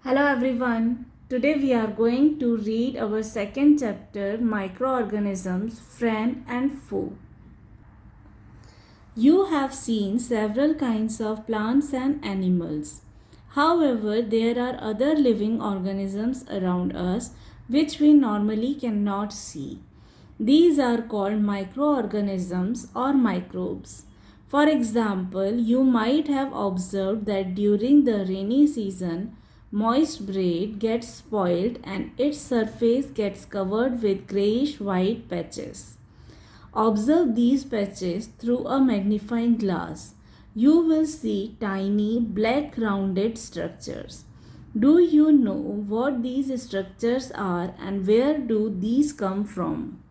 Hello everyone. Today we are going to read our second chapter, Microorganisms, Friend and Foe. You have seen several kinds of plants and animals. However, there are other living organisms around us which we normally cannot see. These are called microorganisms or microbes. For example, you might have observed that during the rainy season, moist bread gets spoiled and its surface gets covered with grayish white patches. Observe these patches through a magnifying glass. You will see tiny black rounded structures. Do you know what these structures are and where do these come from?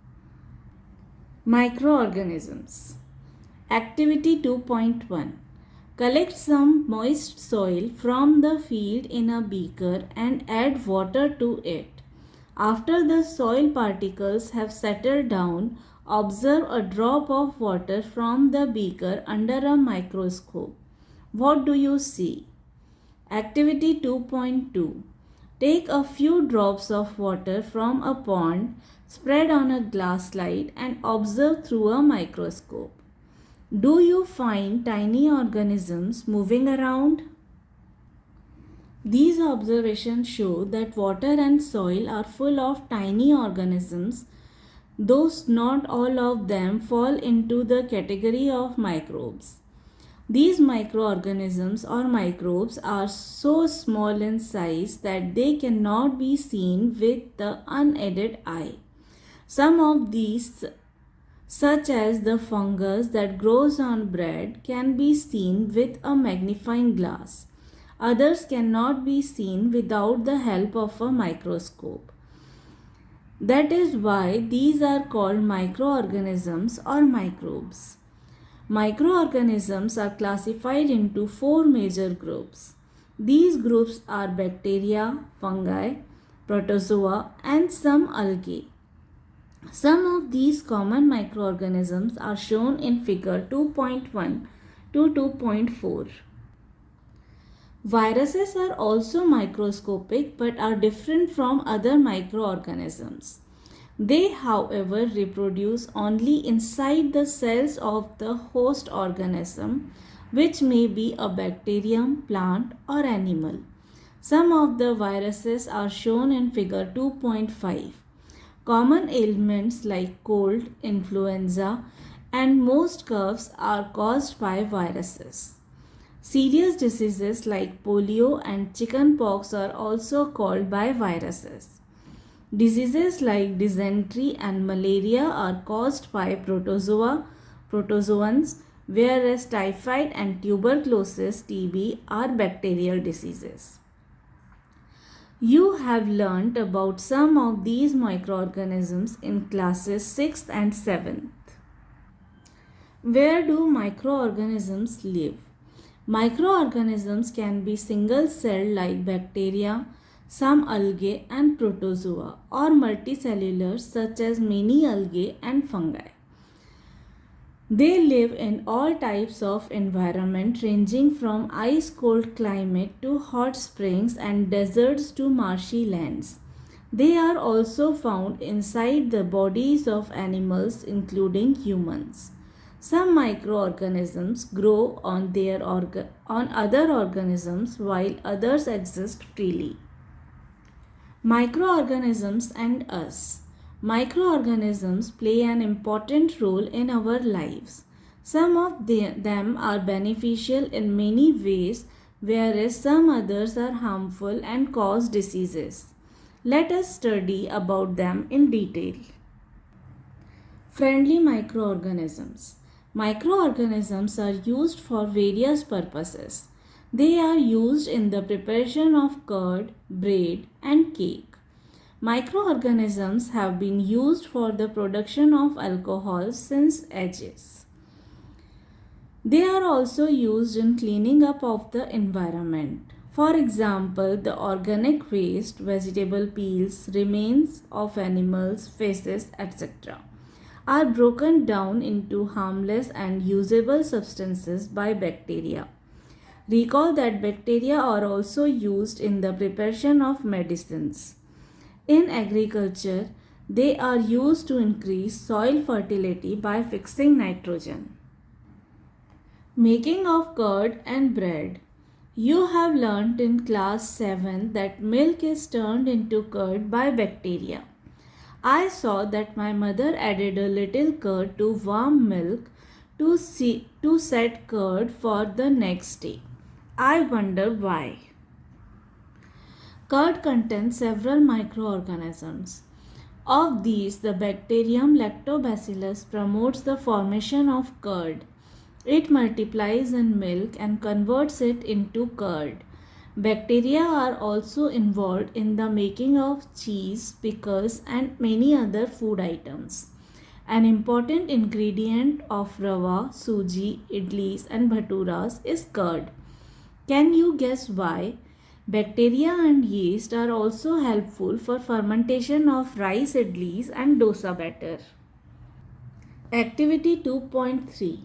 Microorganisms. Activity 2.1. Collect some moist soil from the field in a beaker and add water to it. After the soil particles have settled down, observe a drop of water from the beaker under a microscope. What do you see? Activity 2.2. Take a few drops of water from a pond, spread on a glass slide and observe through a microscope. Do you find tiny organisms moving around? These observations show that water and soil are full of tiny organisms, though not all of them fall into the category of microbes. These microorganisms or microbes are so small in size that they cannot be seen with the unaided eye. Some of these, such as the fungus that grows on bread, can be seen with a magnifying glass. Others cannot be seen without the help of a microscope. That is why these are called microorganisms or microbes. Microorganisms are classified into four major groups. These groups are bacteria, fungi, protozoa, and some algae. Some of these common microorganisms are shown in figure 2.1 to 2.4. Viruses are also microscopic but are different from other microorganisms. They, however, reproduce only inside the cells of the host organism, which may be a bacterium, plant, or animal. Some of the viruses are shown in figure 2.5. Common ailments like cold, influenza, and most coughs are caused by viruses. Serious diseases like polio and chickenpox are also caused by viruses. Diseases like dysentery and malaria are caused by protozoans, whereas typhoid and tuberculosis (TB) are bacterial diseases. You have learnt about some of these microorganisms in classes 6th and 7th. Where do microorganisms live? Microorganisms can be single-celled like bacteria, some algae and protozoa, or multicellular such as many algae and fungi. They live in all types of environment ranging from ice-cold climate to hot springs and deserts to marshy lands. They are also found inside the bodies of animals including humans. Some microorganisms grow on other organisms while others exist freely. Microorganisms and us. Microorganisms play an important role in our lives. Some of them are beneficial in many ways, whereas some others are harmful and cause diseases. Let us study about them in detail. Friendly microorganisms. Microorganisms are used for various purposes. They are used in the preparation of curd, bread, and cake. Microorganisms have been used for the production of alcohol since ages. They are also used in cleaning up of the environment. For example, the organic waste, vegetable peels, remains of animals, feces, etc. are broken down into harmless and usable substances by bacteria. Recall that bacteria are also used in the preparation of medicines. In agriculture, they are used to increase soil fertility by fixing nitrogen. Making of curd and bread. You have learnt in class 7 that milk is turned into curd by bacteria. I saw that my mother added a little curd to warm milk to set curd for the next day. I wonder why. Curd contains several microorganisms. Of these, the bacterium Lactobacillus promotes the formation of curd. It multiplies in milk and converts it into curd. Bacteria are also involved in the making of cheese, pickles, and many other food items. An important ingredient of rava, suji, idlis, and bhaturas is curd. Can you guess why? Bacteria and yeast are also helpful for fermentation of rice idlis and dosa batter. Activity 2.3.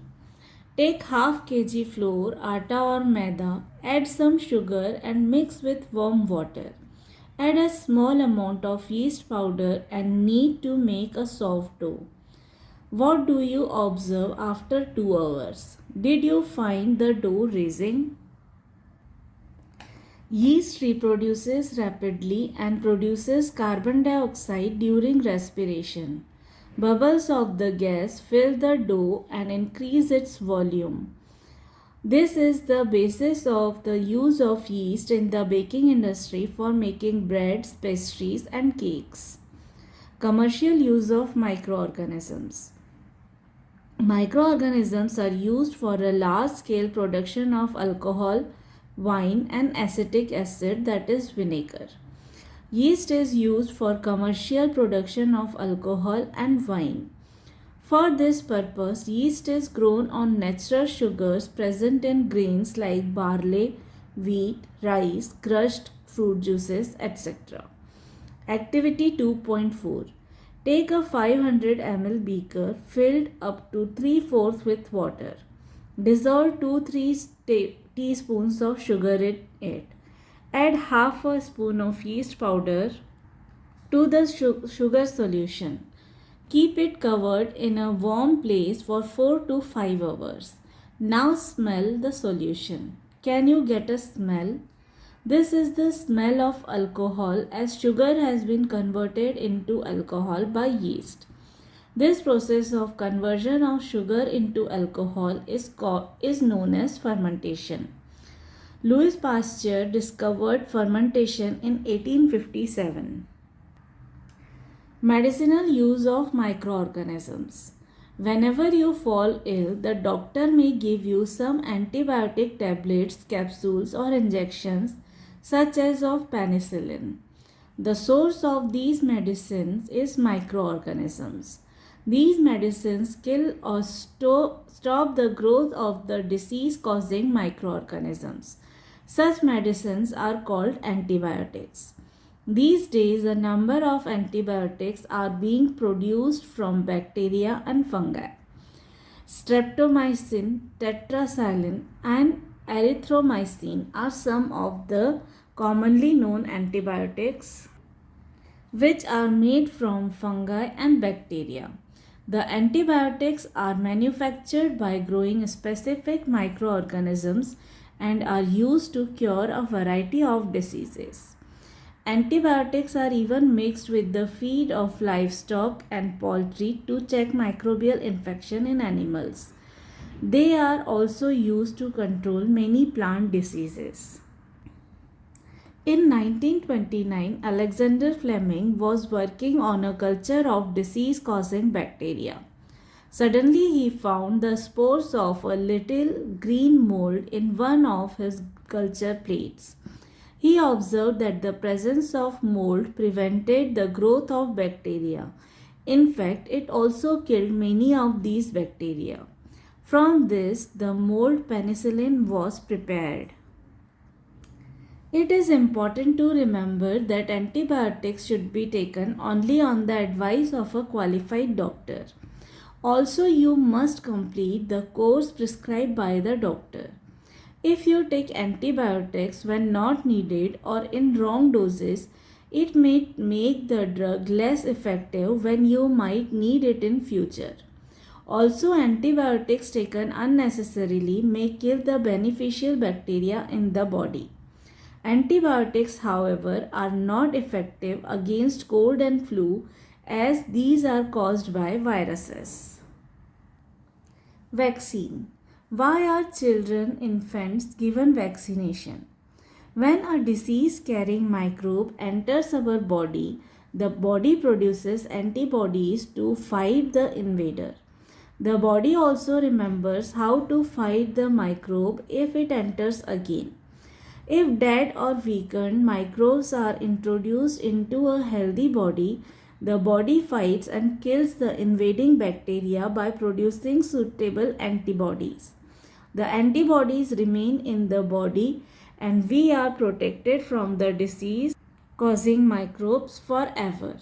Take half kg flour, atta or maida, add some sugar and mix with warm water. Add a small amount of yeast powder and knead to make a soft dough. What do you observe after 2 hours? Did you find the dough rising? Yeast reproduces rapidly and produces carbon dioxide during respiration. Bubbles of the gas fill the dough and increase its volume. This is the basis of the use of yeast in the baking industry for making breads, pastries, and cakes. Commercial use of microorganisms. Microorganisms are used for a large scale production of alcohol, wine, and acetic acid, that is vinegar. Yeast is used for commercial production of alcohol and wine. For this purpose, yeast is grown on natural sugars present in grains like barley, wheat, rice, crushed fruit juices, etc. Activity 2.4. Take a 500 ml beaker filled up to 3/4 with water. Dissolve 2-3 teaspoons of sugar in it. Add half a spoon of yeast powder to the sugar solution. Keep it covered in a warm place for 4 to 5 hours. Now smell the solution. Can you get a smell? This is the smell of alcohol as sugar has been converted into alcohol by yeast. This process of conversion of sugar into alcohol is known as fermentation. Louis Pasteur discovered fermentation in 1857. Medicinal use of microorganisms. Whenever you fall ill, the doctor may give you some antibiotic tablets, capsules, or injections, such as of penicillin. The source of these medicines is microorganisms. These medicines kill or stop the growth of the disease-causing microorganisms. Such medicines are called antibiotics. These days, a number of antibiotics are being produced from bacteria and fungi. Streptomycin, tetracycline, and erythromycin are some of the commonly known antibiotics which are made from fungi and bacteria. The antibiotics are manufactured by growing specific microorganisms and are used to cure a variety of diseases. Antibiotics are even mixed with the feed of livestock and poultry to check microbial infection in animals. They are also used to control many plant diseases. In 1929, Alexander Fleming was working on a culture of disease-causing bacteria. Suddenly, he found the spores of a little green mold in one of his culture plates. He observed that the presence of mold prevented the growth of bacteria. In fact, it also killed many of these bacteria. From this, the mold penicillin was prepared. It is important to remember that antibiotics should be taken only on the advice of a qualified doctor. Also, you must complete the course prescribed by the doctor. If you take antibiotics when not needed or in wrong doses, it may make the drug less effective when you might need it in future. Also, antibiotics taken unnecessarily may kill the beneficial bacteria in the body. Antibiotics, however, are not effective against cold and flu as these are caused by viruses. Vaccine. Why are children, infants given vaccination? When a disease carrying microbe enters our body, the body produces antibodies to fight the invader. The body also remembers how to fight the microbe if it enters again. If dead or weakened microbes are introduced into a healthy body, the body fights and kills the invading bacteria by producing suitable antibodies. The antibodies remain in the body and we are protected from the disease causing microbes forever.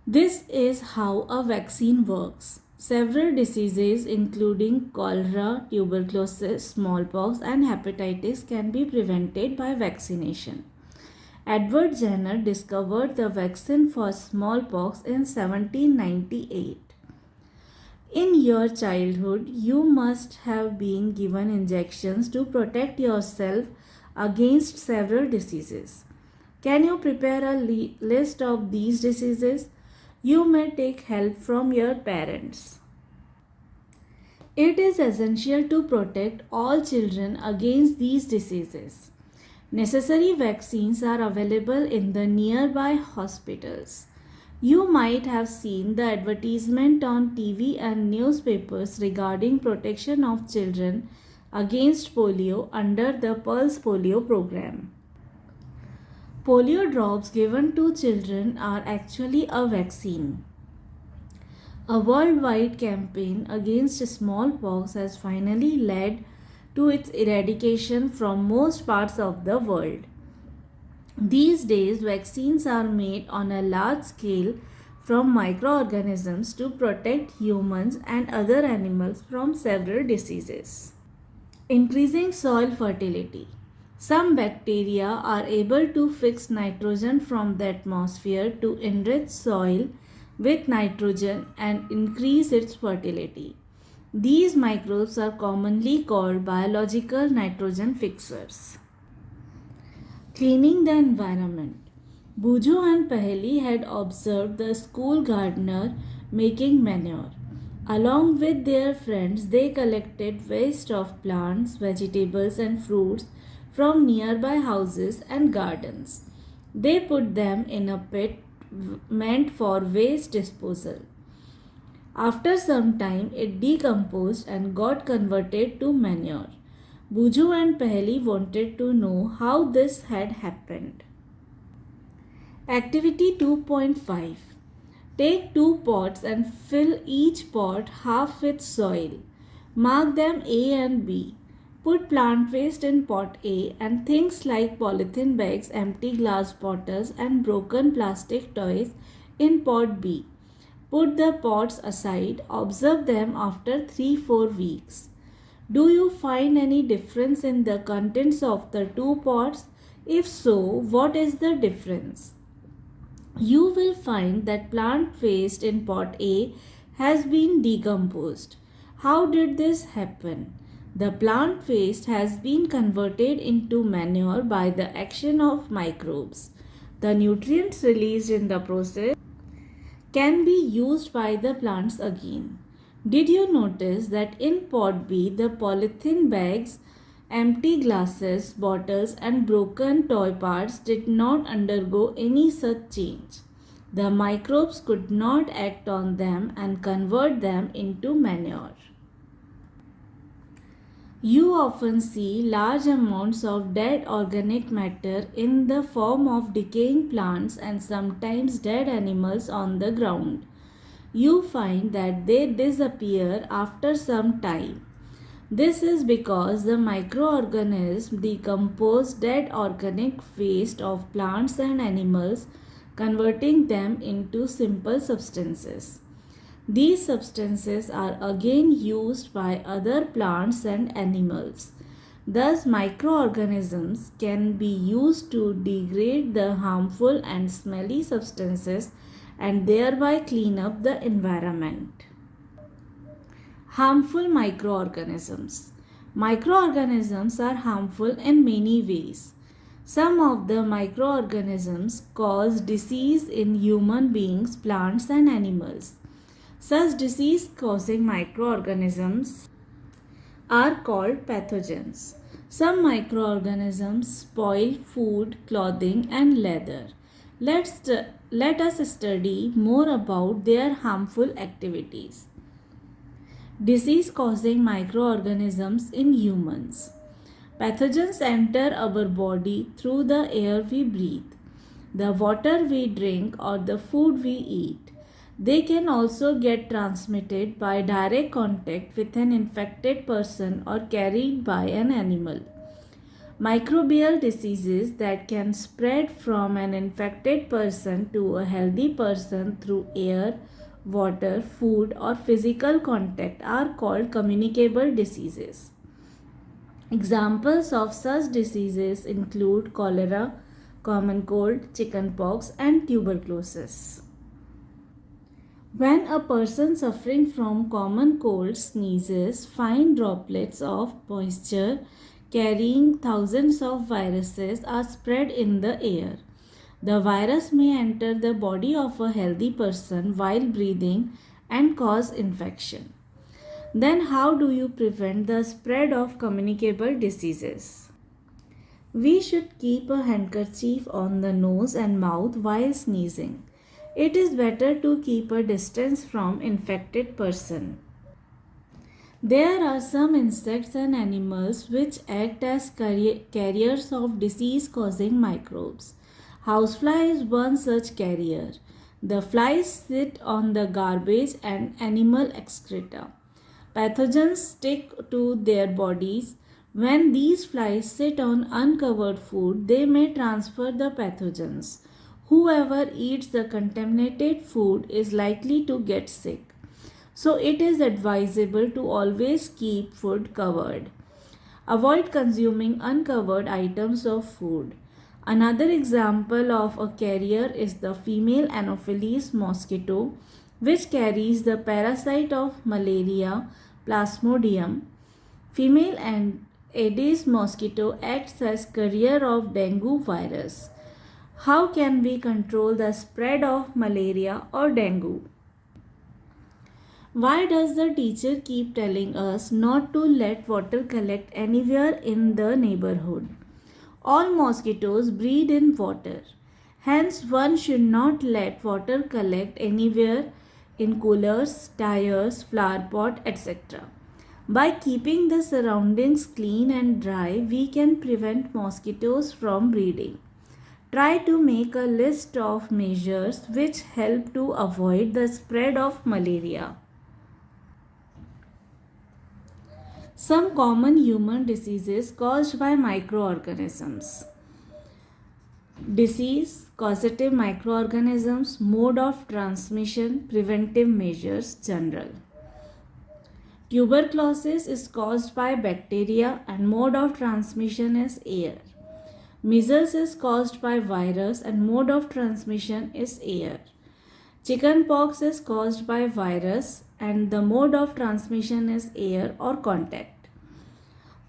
This is how a vaccine works. Several diseases including cholera, tuberculosis, smallpox and hepatitis can be prevented by vaccination. Edward Jenner discovered the vaccine for smallpox in 1798. In your childhood, you must have been given injections to protect yourself against several diseases. Can you prepare a list of these diseases? You may take help from your parents. It is essential to protect all children against these diseases. Necessary vaccines are available in the nearby hospitals. You might have seen the advertisement on TV and newspapers regarding protection of children against polio under the Pulse Polio program. Polio drops given to children are actually a vaccine. A worldwide campaign against smallpox has finally led to its eradication from most parts of the world. These days, vaccines are made on a large scale from microorganisms to protect humans and other animals from several diseases. Increasing soil fertility. Some bacteria are able to fix nitrogen from the atmosphere to enrich soil with nitrogen and increase its fertility. These microbes are commonly called biological nitrogen fixers. Cleaning the environment. Bujo and Paheli had observed the school gardener making manure. Along with their friends, they collected waste of plants, vegetables, and fruits from nearby houses and gardens. They put them in a pit meant for waste disposal. After some time, it decomposed and got converted to manure. Buju and Paheli wanted to know how this had happened. Activity 2.5. Take two pots and fill each pot half with soil. Mark them A and B. Put plant waste in pot A and things like polythene bags, empty glass bottles and broken plastic toys in pot B. Put the pots aside. Observe them after 3-4 weeks. Do you find any difference in the contents of the two pots? If so, what is the difference? You will find that plant waste in pot A has been decomposed. How did this happen? The plant waste has been converted into manure by the action of microbes. The nutrients released in the process can be used by the plants again. Did you notice that in pot B, the polythene bags, empty glasses, bottles and broken toy parts did not undergo any such change? The microbes could not act on them and convert them into manure. You often see large amounts of dead organic matter in the form of decaying plants and sometimes dead animals on the ground. You find that they disappear after some time. This is because the microorganisms decompose dead organic waste of plants and animals, converting them into simple substances. These substances are again used by other plants and animals. Thus, microorganisms can be used to degrade the harmful and smelly substances and thereby clean up the environment. Harmful microorganisms. Microorganisms are harmful in many ways. Some of the microorganisms cause disease in human beings, plants, and animals. Such disease causing microorganisms are called pathogens. Some microorganisms spoil food, clothing, and leather. Let us study more about their harmful activities. Disease causing microorganisms in humans. Pathogens enter our body through the air we breathe, the water we drink, or the food we eat. They can also get transmitted by direct contact with an infected person or carried by an animal. Microbial diseases that can spread from an infected person to a healthy person through air, water, food, or physical contact are called communicable diseases. Examples of such diseases include cholera, common cold, chickenpox, and tuberculosis. When a person suffering from common cold sneezes, fine droplets of moisture carrying thousands of viruses are spread in the air. The virus may enter the body of a healthy person while breathing and cause infection. Then, how do you prevent the spread of communicable diseases? We should keep a handkerchief on the nose and mouth while sneezing. It is better to keep a distance from infected person. There are some insects and animals which act as carriers of disease-causing microbes. Housefly is one such carrier. The flies sit on the garbage and animal excreta. Pathogens stick to their bodies. When these flies sit on uncovered food, they may transfer the pathogens. Whoever eats the contaminated food is likely to get sick. So it is advisable to always keep food covered. Avoid consuming uncovered items of food. Another example of a carrier is the female Anopheles mosquito, which carries the parasite of malaria, Plasmodium. Female and Aedes mosquito acts as carrier of dengue virus. How can we control the spread of malaria or dengue? Why does the teacher keep telling us not to let water collect anywhere in the neighborhood? All mosquitoes breed in water. Hence, one should not let water collect anywhere in coolers, tires, flower pot, etc. By keeping the surroundings clean and dry, we can prevent mosquitoes from breeding. Try to make a list of measures which help to avoid the spread of malaria. Some common human diseases caused by microorganisms. Disease, causative microorganisms, mode of transmission, preventive measures, general. Tuberculosis is caused by bacteria and mode of transmission is air. Measles is caused by virus and mode of transmission is air. Chickenpox is caused by virus and the mode of transmission is air or contact.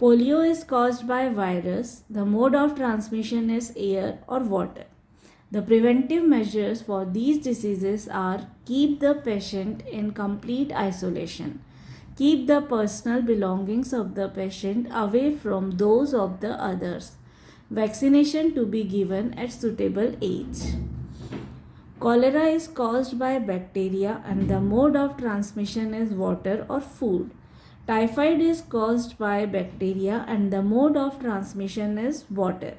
Polio is caused by virus. The mode of transmission is air or water. The preventive measures for these diseases are: keep the patient in complete isolation. Keep the personal belongings of the patient away from those of the others. Vaccination to be given at suitable age. Cholera is caused by bacteria and the mode of transmission is water or food. Typhoid is caused by bacteria and the mode of transmission is water.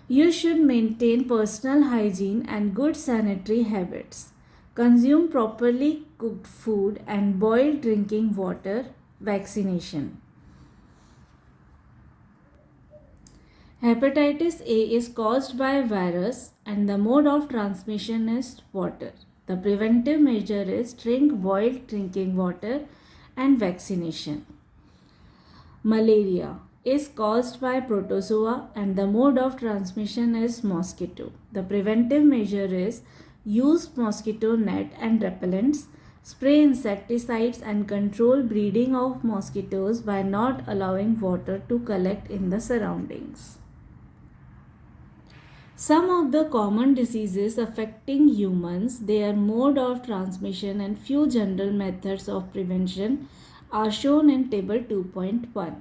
You should maintain personal hygiene and good sanitary habits. Consume properly cooked food and boiled drinking water. Vaccination. Hepatitis A is caused by a virus and the mode of transmission is water. The preventive measure is drink boiled drinking water and vaccination. Malaria is caused by protozoa and the mode of transmission is mosquito. The preventive measure is use mosquito net and repellents, spray insecticides and control breeding of mosquitoes by not allowing water to collect in the surroundings. Some of the common diseases affecting humans, their mode of transmission and few general methods of prevention are shown in table 2.1.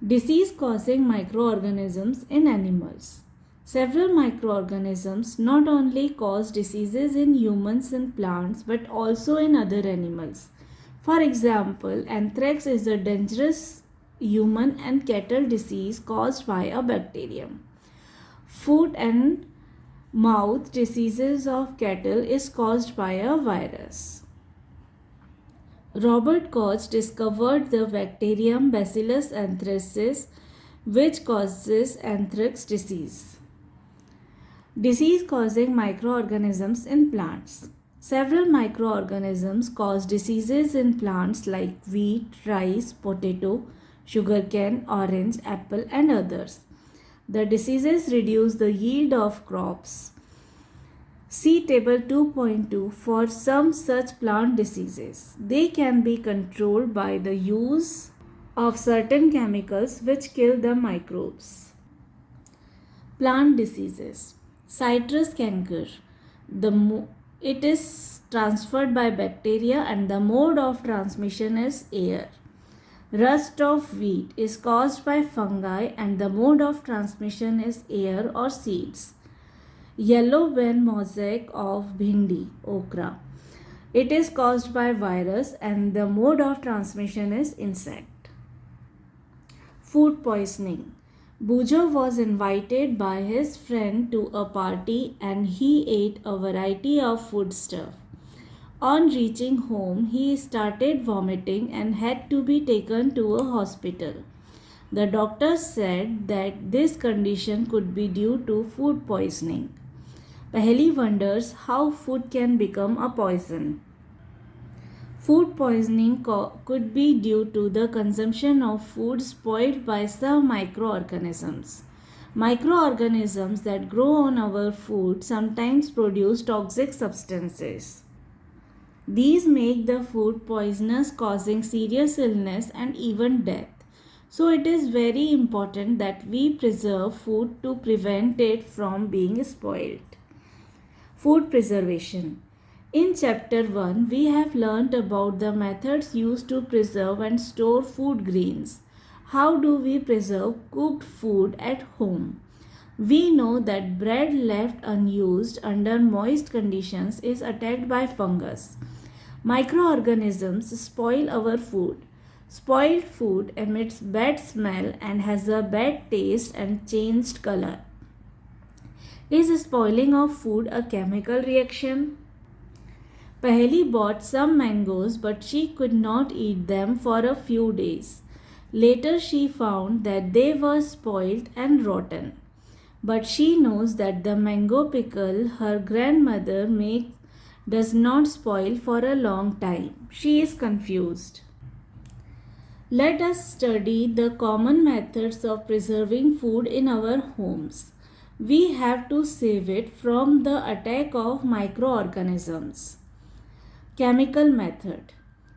Disease causing microorganisms in animals. Several microorganisms not only cause diseases in humans and plants but also in other animals. For example, anthrax is a dangerous human and cattle disease caused by a bacterium. Foot and mouth diseases of cattle is caused by a virus. Robert Koch discovered the bacterium Bacillus anthracis, which causes anthrax disease. Disease causing microorganisms in plants. Several microorganisms cause diseases in plants like wheat, rice, potato, sugarcane, orange, apple, and others. The diseases reduce the yield of crops. See table 2.2 for some such plant diseases. They can be controlled by the use of certain chemicals which kill the microbes. Plant diseases. Citrus canker. It is transferred by bacteria and the mode of transmission is air. Rust of wheat is caused by fungi and the mode of transmission is air or seeds. Yellow vein mosaic of bhindi, okra. It is caused by virus and the mode of transmission is insect. Food poisoning. Bujo was invited by his friend to a party and he ate a variety of foodstuff. On reaching home, he started vomiting and had to be taken to a hospital. The doctor said that this condition could be due to food poisoning. Paheli wonders how food can become a poison. Food poisoning could be due to the consumption of food spoiled by some microorganisms. Microorganisms that grow on our food sometimes produce toxic substances. These make the food poisonous, causing serious illness and even death. So it is very important that we preserve food to prevent it from being spoiled. Food preservation. In chapter 1, we have learnt about the methods used to preserve and store food grains. How do we preserve cooked food at home? We know that bread left unused under moist conditions is attacked by fungus. Microorganisms spoil our food. Spoiled food emits bad smell and has a bad taste and changed color. Is spoiling of food a chemical reaction? Paheli bought some mangoes but she could not eat them for a few days. Later she found that they were spoiled and rotten. But she knows that the mango pickle her grandmother makes does not spoil for a long time. She is confused. Let us study the common methods of preserving food in our homes. We have to save it from the attack of microorganisms. Chemical method.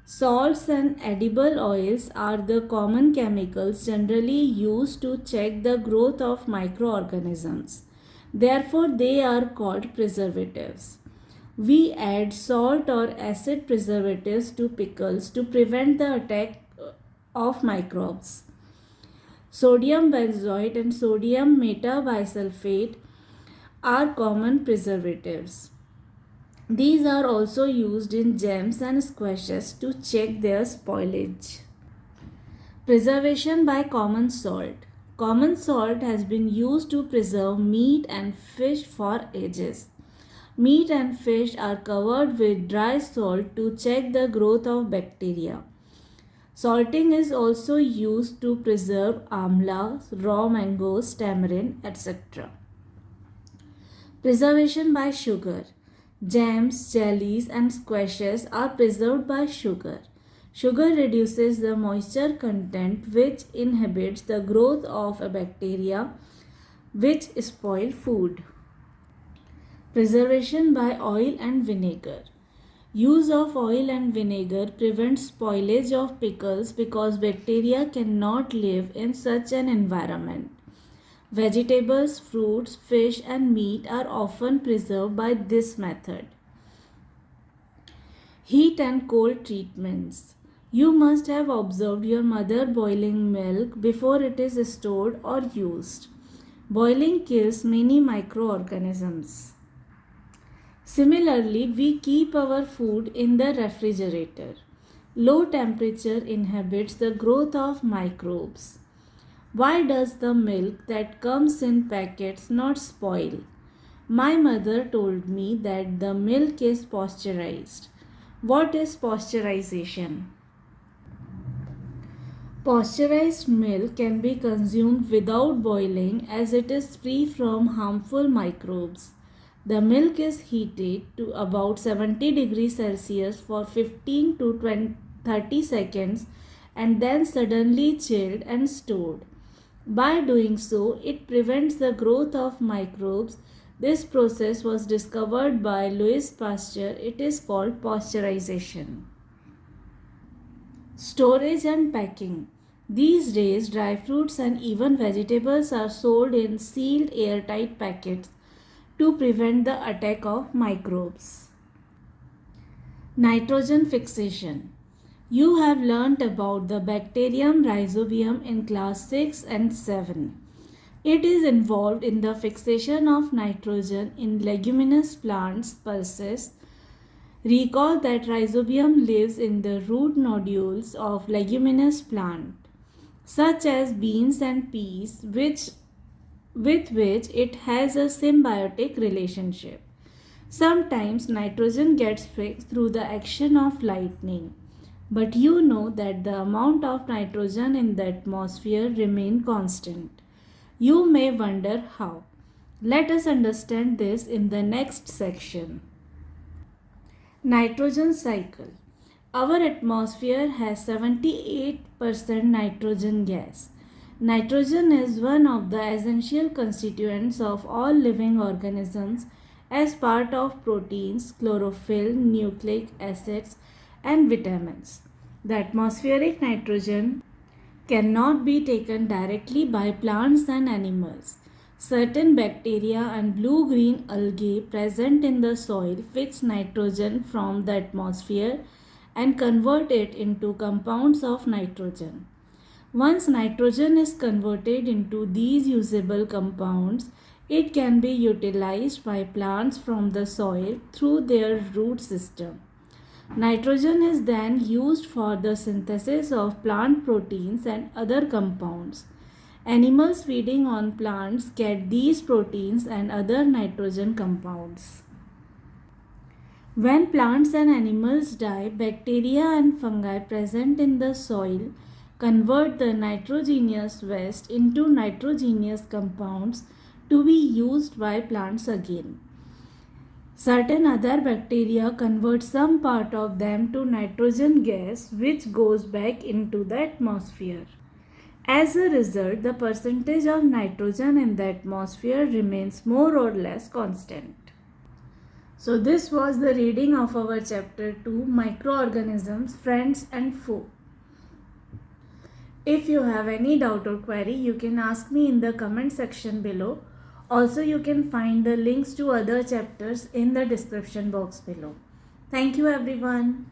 Salts and edible oils are the common chemicals generally used to check the growth of microorganisms. Therefore, they are called preservatives. We add salt or acid preservatives to pickles to prevent the attack of microbes. Sodium benzoate and sodium metabisulfate are common preservatives. These are also used in jams and squashes to check their spoilage. Preservation by common salt. Common salt has been used to preserve meat and fish for ages. Meat and fish are covered with dry salt to check the growth of bacteria. Salting is also used to preserve amla, raw mangoes, tamarind, etc. Preservation by sugar. Jams, jellies and squashes are preserved by sugar. Sugar reduces the moisture content, which inhibits the growth of a bacteria which spoil food. Preservation by oil and vinegar. Use of oil and vinegar prevents spoilage of pickles because bacteria cannot live in such an environment. Vegetables, fruits, fish, and meat are often preserved by this method. Heat and cold treatments. You must have observed your mother boiling milk before it is stored or used. Boiling kills many microorganisms. Similarly, we keep our food in the refrigerator. Low temperature inhibits the growth of microbes. Why does the milk that comes in packets not spoil? My mother told me that the milk is pasteurized. What is pasteurization? Pasteurized milk can be consumed without boiling as it is free from harmful microbes. The milk is heated to about 70 degrees Celsius for 15 to 30 seconds and then suddenly chilled and stored. By doing so, it prevents the growth of microbes. This process was discovered by Louis Pasteur. It is called pasteurization. Storage and packing. These days, dry fruits and even vegetables are sold in sealed airtight packets to prevent the attack of microbes. Nitrogen fixation. You have learnt about the bacterium rhizobium in class 6 and 7. It is involved in the fixation of nitrogen in leguminous plants' pulses. Recall that rhizobium lives in the root nodules of leguminous plants, such as beans and peas, with which it has a symbiotic relationship. Sometimes nitrogen gets fixed through the action of lightning, but you know that the amount of nitrogen in the atmosphere remains constant. You may wonder how. Let us understand this in the next section. Nitrogen cycle. Our atmosphere has 78% nitrogen gas. Nitrogen is one of the essential constituents of all living organisms as part of proteins, chlorophyll, nucleic acids, and vitamins. The atmospheric nitrogen cannot be taken directly by plants and animals. Certain bacteria and blue-green algae present in the soil fix nitrogen from the atmosphere and convert it into compounds of nitrogen. Once nitrogen is converted into these usable compounds, it can be utilized by plants from the soil through their root system. Nitrogen is then used for the synthesis of plant proteins and other compounds. Animals feeding on plants get these proteins and other nitrogen compounds. When plants and animals die, bacteria and fungi present in the soil convert the nitrogenous waste into nitrogenous compounds to be used by plants again. Certain other bacteria convert some part of them to nitrogen gas, which goes back into the atmosphere. As a result, the percentage of nitrogen in the atmosphere remains more or less constant. So this was the reading of our chapter 2, Microorganisms, Friends and Foe. If you have any doubt or query, you can ask me in the comment section below. Also, you can find the links to other chapters in the description box below. Thank you everyone.